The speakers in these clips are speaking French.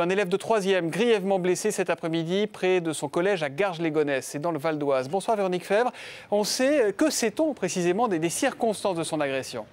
Un élève de 3e grièvement blessé cet après-midi près de son collège à Garges-les-Gonesse, c'est dans le Val d'Oise. Bonsoir Véronique Fèvre. Que sait-on précisément des circonstances de son agression ?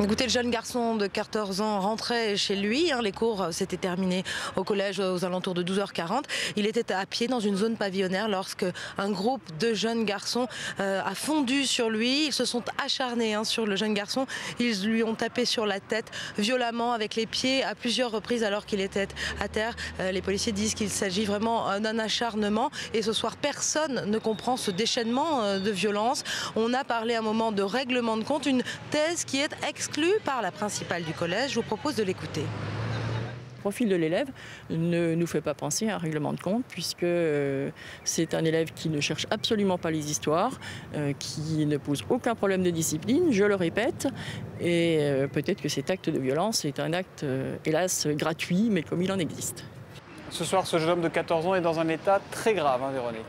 Écoutez, le jeune garçon de 14 ans rentrait chez lui. Les cours s'étaient terminés au collège aux alentours de 12h40. Il était à pied dans une zone pavillonnaire lorsque un groupe de jeunes garçons a fondu sur lui. Ils se sont acharnés sur le jeune garçon. Ils lui ont tapé sur la tête violemment avec les pieds à plusieurs reprises alors qu'il était à terre. Les policiers disent qu'il s'agit vraiment d'un acharnement. Et ce soir, personne ne comprend ce déchaînement de violence. On a parlé un moment de règlement de compte, une thèse qui est exclue par la principale du collège. Je vous propose de l'écouter. Le profil de l'élève ne nous fait pas penser à un règlement de compte puisque c'est un élève qui ne cherche absolument pas les histoires, qui ne pose aucun problème de discipline, je le répète, et peut-être que cet acte de violence est un acte, hélas, gratuit, mais comme il en existe. Ce soir, ce jeune homme de 14 ans est dans un état très grave, Véronique.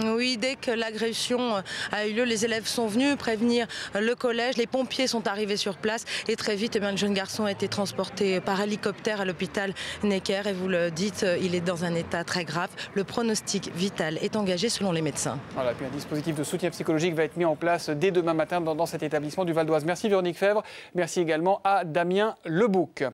Oui, dès que l'agression a eu lieu, les élèves sont venus prévenir le collège. Les pompiers sont arrivés sur place et très vite, le jeune garçon a été transporté par hélicoptère à l'hôpital Necker. Et vous le dites, il est dans un état très grave. Le pronostic vital est engagé selon les médecins. Voilà, puis un dispositif de soutien psychologique va être mis en place dès demain matin dans cet établissement du Val d'Oise. Merci Véronique Fèvre. Merci également à Damien Lebouc.